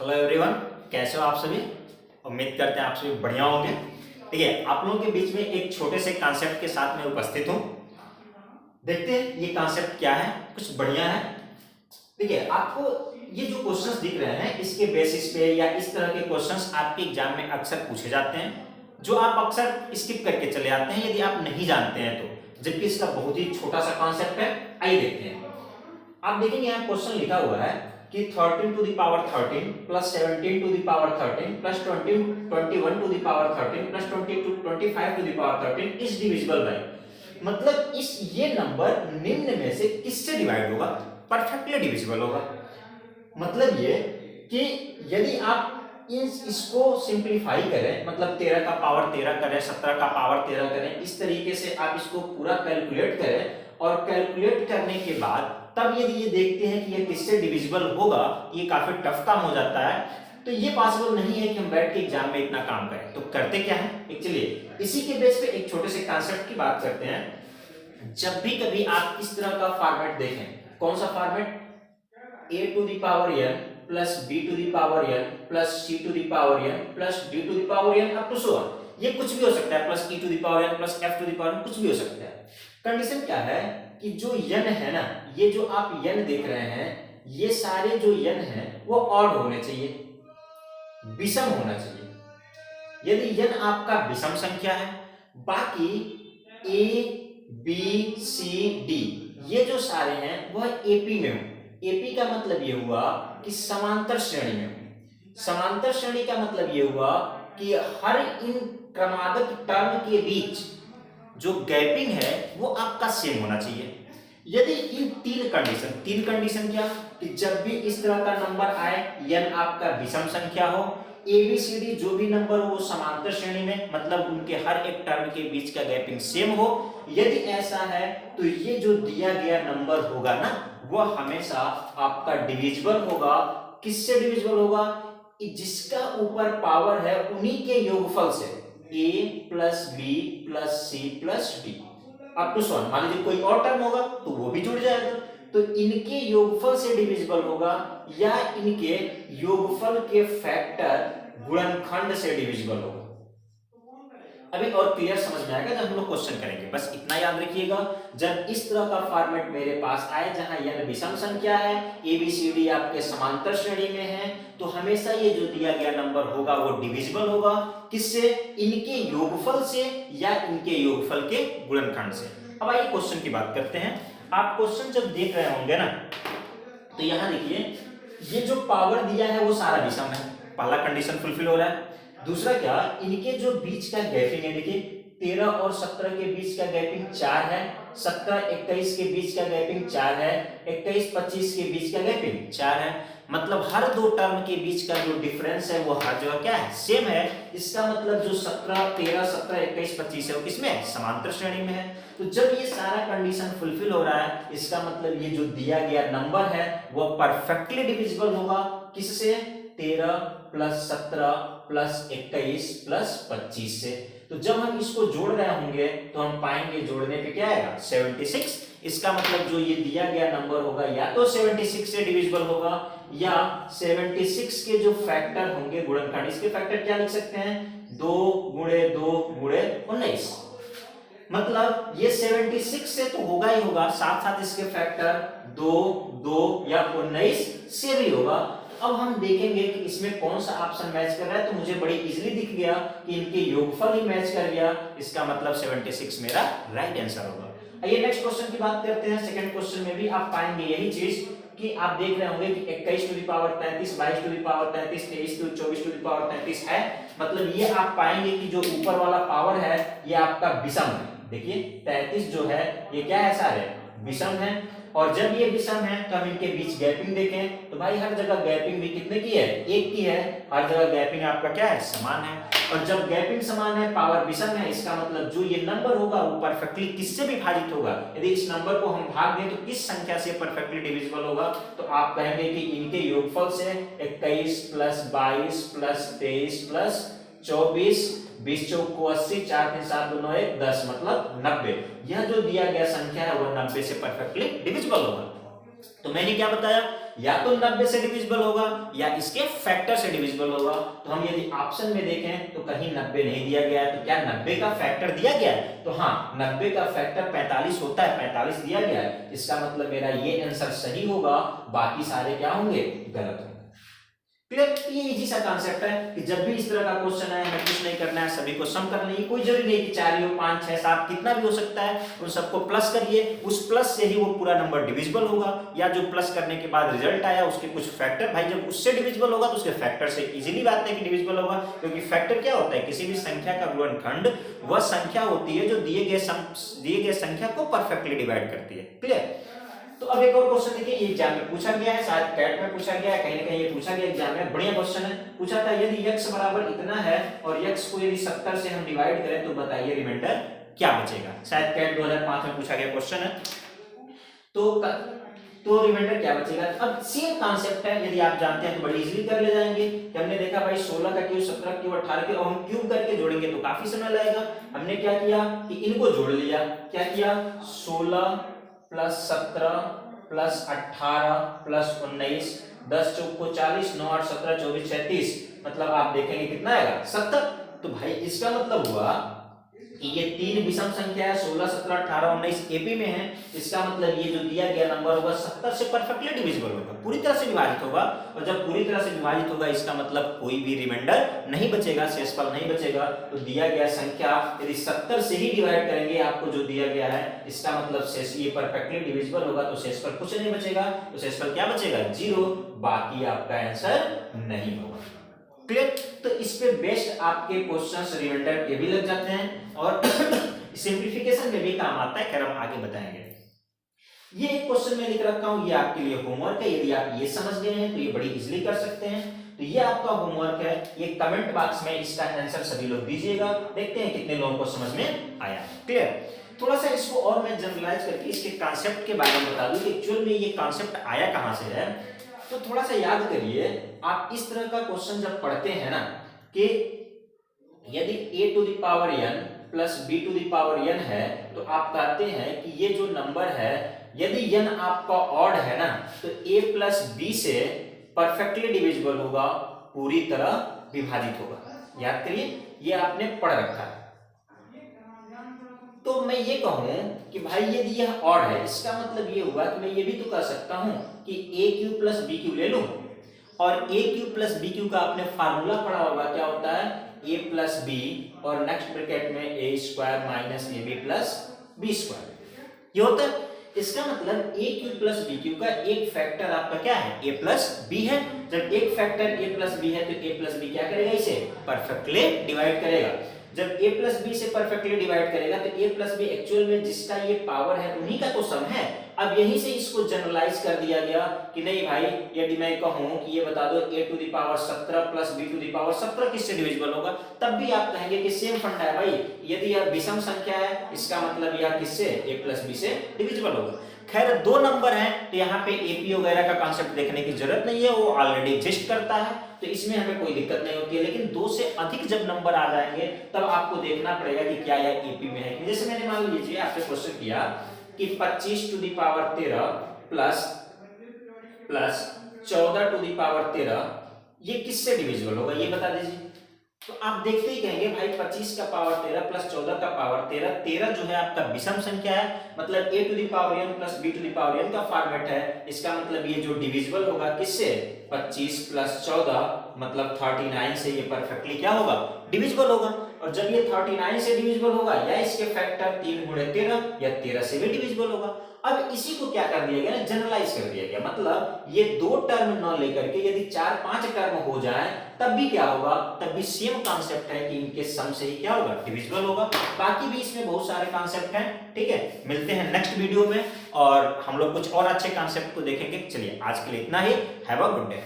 Hello everyone, कैसे हो आप सभी। उम्मीद करते हैं आप सभी बढ़िया होंगे। ठीक है, आप लोगों के बीच में एक छोटे से कॉन्सेप्ट के साथ मैं उपस्थित हूं। देखते हैं ये कॉन्सेप्ट क्या है, कुछ बढ़िया है। ठीक है, आपको ये जो क्वेश्चंस दिख रहे हैं इसके बेसिस पे या इस तरह के क्वेश्चंस आपके एग्जाम में अक्सर पूछे जाते हैं, जो आप अक्सर स्किप करके चले जाते हैं यदि आप नहीं जानते हैं तो, जबकि इसका बहुत ही छोटा सा कॉन्सेप्ट है। आइए देखते हैं। आप देखेंगे यहाँ क्वेश्चन लिखा हुआ है कि 13 to the power 13 plus 17 to the power 13 plus 21 to the power 13 plus 25 to the power 13 is divisible by, मतलब ये नंबर निम्न में से किससे डिवाइड होगा, परफेक्टली डिविजिबल होगा। मतलब ये कि यदि आप इसको सिंप्लीफाई करें, मतलब 13 का पावर 13 करें, 17 का पावर 13 करें, इस तरीके से आप इसको पूरा कैलकुलेट करें और कैलकुलेट करने के बाद तब यदि ये देखते हैं कि ये किससे डिविजिबल होगा, ये काफी टफ काम हो जाता है। तो ये पॉसिबल नहीं है कि हम बैठ के एग्जाम में इतना काम करें। तो करते क्या है, एक चलिए इसी के बेस पे एक छोटे से कॉन्सेप्ट की बात करते हैं। जब भी कभी आप इस तरह का फॉर्मेट देखें, कौन सा format, a to the power n plus b to the power n plus c to the power n plus d to the power n up to so on, ये कुछ भी हो सकता है, plus e to the power n plus f to the power n, कुछ भी हो सकता है। कंडीशन क्या है कि जो n है ना, ये जो आप n देख रहे हैं, ये सारे जो n हैं वो ऑड होने चाहिए, विषम होना चाहिए। यदि n आपका विषम संख्या है, बाकी a b c d ये जो सारे हैं वह एपी में हो। एपी का मतलब ये हुआ कि समांतर श्रेणी में हो। समांतर श्रेणी का मतलब ये हुआ कि हर इन क्रमागत टर्म के बीच जो गैपिंग है वो आपका सेम होना चाहिए। यदि इन तीन कंडीशन क्या, कि जब भी इस तरह का नंबर आए, n आपका विषम संख्या हो, एबीसीडी जो भी नंबर हो वो समांतर श्रेणी में, मतलब उनके हर एक टर्म के बीच का गैपिंग सेम हो। यदि ऐसा है तो ये जो दिया गया नंबर होगा ना, वह हमेशा आपका डिविजिबल होगा। किससे डिविजिबल होगा, जिसका ऊपर पावर है उन्हीं के योगफल से, a plus b plus c plus d up to सो। मान लीजिए कोई और टर्म होगा तो वो भी जुड़ जाएगा, तो इनके योगफल से डिविजिबल होगा या इनके योगफल के फैक्टर गुणनखंड से डिविजिबल होगा। अभी और क्लियर समझ में आएगा जब हम लोग क्वेश्चन करेंगे। बस इतना याद रखिएगा, जब इस तरह का फॉर्मेट मेरे पास आए जहां n विषम संख्या है, एबीसीडी आपके समांतर श्रेणी में है, तो हमेशा ये जो दिया गया नंबर होगा वो डिविजिबल होगा। किससे, इनके योगफल से या इनके योगफल के गुणनखंड से। अब आइए क्वेश्चन की बात करते हैं। आप क्वेश्चन जब देख रहे होंगे ना, तो यहां देखिए ये जो पावर दिया है वो सारा विषम है, पहला कंडीशन फुलफिल हो रहा है। दूसरा क्या, इनके जो बीच का गैपिंग है, देखिए 13 और 17 के बीच का गैपिंग 4 है, 17 21 के बीच का गैपिंग 4 है, 21 25 के बीच का गैपिंग 4 है। मतलब हर दो टर्म के बीच का जो डिफरेंस है वो हर जगह क्या है, सेम है। इसका मतलब जो 13 17 21 25 है वो किसमें, समांतर श्रेणी में है। तो जब ये सारा कंडीशन फुलफिल हो रहा है, इसका मतलब ये जो दिया गया नंबर है वो परफेक्टली डिविजिबल होगा। किससे, 13 प्लस 17 प्लस 21 प्लस 25 से। तो जब हम इसको जोड़ रहे होंगे तो हम पाएंगे जोड़ने पे क्या आएगा, 76। इसका मतलब जो ये दिया गया नंबर होगा या तो 76 से डिविजिबल होगा या 76 के जो फैक्टर होंगे गुणनखंड, इसके फैक्टर क्या लिख सकते हैं, 2 गुणे 2 गुणे 19। मतलब ये 76 से तो होगा ही होगा, साथ साथ इसके फैक्टर 2 2 या 19 से भी होगा। अब हम देखेंगे कि इसमें कौन सा ऑप्शन मैच कर रहा है, तो मुझे बड़ी इजीली दिख गया कि इनके योगफल ही मैच कर गया। इसका मतलब 76 मेरा राइट आंसर होगा। आइए नेक्स्ट क्वेश्चन की बात करते हैं। सेकंड क्वेश्चन में भी आप पाएंगे यही चीज कि आप देख रहे होंगे कि 21 to the power 33, 22 to the power 33, 23 to 24 to the power 33 है। मतलब ये आप पाएंगे कि जो ऊपर वाला पावर है ये आपका विषम है। देखिए 33 जो है ये क्या है, सारे विषम है। और जब ये विषम है तो हम इनके बीच गैपिंग देखें तो भाई हर जगह गैपिंग भी कितने की है, 1 की है। हर जगह गैपिंग आपका क्या है, समान है। और जब गैपिंग समान है, पावर विषम है, इसका मतलब जो ये नंबर होगा वो परफेक्टली किससे विभाजित होगा। यदि इस नंबर को हम भाग दें तो किस संख्या से परफेक्टली डिविजिबल होगा, तो आप कहेंगे कि इनके योगफल से 21 प्लस 22 प्लस 23 प्लस 24, 20 चौक को 80, 4 3 7 2 9 1 10, मतलब 90। यह जो दिया गया संख्या है वह 90 से परफेक्टली डिविजिबल होगा। तो मैंने क्या बताया, या तो 90 से डिविजिबल होगा या इसके फैक्टर से डिविजिबल होगा। तो हम यदि ऑप्शन में देखें तो कहीं 90 नहीं दिया गया है, तो क्या 90 का फैक्टर दिया गया है? तो हाँ, 90 का फैक्टर 45 होता है, 45 दिया गया है। इसका मतलब मेरा ये आंसर सही होगा, बाकी सारे क्या होंगे, गलत होंगे। क्लियर? ये इजी सा कांसेप्ट है कि जब भी इस तरह का क्वेश्चन आए, हमें कुछ नहीं करना है, सभी को सम करना है। कोई जरूरी नहीं कि 4 ही हो, 5, 6, 7 कितना भी हो सकता है, उन सबको प्लस करिए, उस प्लस से ही वो पूरा नंबर डिविजिबल होगा। या जो प्लस करने के बाद रिजल्ट आया उसके कुछ फैक्टर, भाई जब उससे डिविजिबल होगा तो उसके फैक्टर से इजीली बात है कि डिविजिबल होगा, क्योंकि फैक्टर क्या होता है, किसी भी संख्या का गुणनखंड वह संख्या होती है जो दिए गए संख्या को परफेक्टली डिवाइड करती है। क्लियर? तो अब एक और क्वेश्चन देखिए, ये एग्जाम में पूछा गया है, शायद कैट में पूछा गया है, कहीं ना कहीं ये पूछा गया एग्जाम में, बढ़िया क्वेश्चन है। पूछा था यदि x बराबर इतना है और x को यदि 70 से हम डिवाइड करें तो बताइए रिमाइंडर क्या बचेगा। शायद कैट 2005 में पूछा गया क्वेश्चन है। तो रिमाइंडर क्या बचेगा। अब सेम कॉन्सेप्ट है, यदि आप जानते हैं तो बड़ी इजीली कर ले जाएंगे कि हमने देखा भाई 16 का क्यूब, 17 का क्यूब, 18 का, और हम क्यूब करके जोड़ेंगे तो काफी समय लगेगा। हमने क्या किया कि इनको जोड़ लिया, क्या किया, 16 प्लस 17 प्लस 18 प्लस 19, 10 चौको 40, 9 8 17 24 36, मतलब आप देखेंगे कितना आएगा, 70। तो भाई इसका मतलब हुआ कि ये तीन विषम संख्या है, 16 17 18 19 एपी में है। इसका मतलब ये जो दिया गया नंबर होगा 70 से परफेक्टली डिविजिबल होगा, पूरी तरह से विभाजित होगा। और जब पूरी तरह से विभाजित होगा इसका मतलब कोई भी रिमाइंडर नहीं बचेगा, शेषफल नहीं बचेगा। तो दिया गया संख्या यदि 70 से ही डिवाइड करेंगे आपको जो दिया गया है, इसका मतलब शेष ये परफेक्टली डिविजिबल होगा, तो शेषफल कुछ नहीं बचेगा। तो शेषफल क्या बचेगा, 0, बाकी आपका आंसर नहीं होगा। क्लियर? तो इस पे बेस्ट आपके क्वेश्चंस रिमाइंडर के भी लग जाते हैं और सिंप्लीफिकेशन में भी काम आता है, खैर हम आगे बताएंगे। ये एक क्वेश्चन में लिख रखा हूं, ये आपके लिए होमवर्क है। यदि आप ये समझ गए हैं तो ये बड़ी इजीली कर सकते हैं। तो ये आपका होमवर्क है, ये कमेंट बॉक्स में इसका आंसर सभी लोग दीजिएगा, देखते हैं कितने लोगों को समझ में आया। क्लियर? थोड़ा सा इसको और मैं जनरलाइज करके इसके कॉन्सेप्ट के बारे में बता दूं कि एक्चुअल में ये कॉन्सेप्ट आया कहां से है। तो थोड़ा सा याद करिए, आप इस तरह का क्वेश्चन जब पढ़ते हैं ना कि यदि a to the power n plus b to the power n है, तो आप कहते हैं कि ये जो नंबर है यदि n आपका ऑड है ना, तो a प्लस b से परफेक्टली डिविजिबल होगा, पूरी तरह विभाजित होगा। याद करिए, ये आपने पढ़ रखा है। तो मैं ये कहूं कि भाई यदि यह ऑड है, इसका मतलब ये हुआ कि मैं ये भी तो कह सकता हूं कि a cube plus b cube ले लूं, और a cube plus b cube का आपने फार्मूला पढ़ा होगा, क्या होता है, ए प्लस बी और नेक्स्ट ब्रैकेट में a square minus a b plus b square, ये होता है। इसका मतलब a cube plus b cube का एक फैक्टर आपका क्या है, ए प्लस बी है। जब एक फैक्टर ए प्लस बी है तो ए प्लस बी क्या करेगा, इसे परफेक्टली डिवाइड करेगा। जब a प्लस बी से परफेक्टली डिवाइड करेगा तो a प्लस बी एक्चुअल में जिसका ये पावर है उन्हीं का तो सम है। अब यहीं से इसको जनरलाइज कर दिया गया कि नहीं भाई, यदि मैं कहूं कि ये बता दो a to the power 17 plus b to the power 17 किससे डिविजिबल होगा, तब भी आप कहेंगे कि सेम फंडा है भाई, यदि यह विषम संख्या है इसका मतलब यह किससे, a प्लस b से डिविजिबल होगा। खैर दो नंबर हैं तो यहाँ पे एपी वगैरह का कॉन्सेप्ट देखने की जरूरत नहीं है, वो ऑलरेडी एग्जिस्ट करता है, तो इसमें हमें कोई दिक्कत नहीं होती है। लेकिन दो से अधिक जब नंबर आ जाएंगे तब आपको देखना पड़ेगा कि क्या यह एपी में है। जैसे मैंने मान लीजिए आपसे क्वेश्चन किया कि 25 to the power 13 plus 14 to the power 13 ये किससे डिविजिबल होगा, ये बता दीजिए। तो आप देखते ही कहेंगे भाई 25 का पावर 13 प्लस 14 का पावर 13, 13 जो है आपका विषम संख्या है, मतलब a to the power n plus b to the power n का फॉर्मेट है। इसका मतलब ये जो डिविजिबल होगा किससे, 25 प्लस 14 मतलब 39 से ये परफेक्टली क्या होगा, डिविजिबल होगा। और जब ये 39 से डिविजिबल होगा या इसके फैक्टर 3 गुणे 13 या 13 से भी डिविजिबल होगा। अब इसी को क्या कर दिया गया ना, जनरलाइज कर दिया गया, मतलब ये दो टर्म न लेकर के यदि 4-5 टर्म हो जाए तब भी क्या होगा, तब भी सेम कॉन्सेप्ट है कि इनके सम से ही क्या होगा, डिविजिबल होगा। बाकी भी इसमें बहुत सारे कॉन्सेप्ट हैं, ठीक है। मिलते हैं नेक्स्ट वीडियो में और हम लोग कुछ और अच्छे कॉन्सेप्ट को देखेंगे। चलिए आज के लिए इतना ही, हैव अ गुड डे।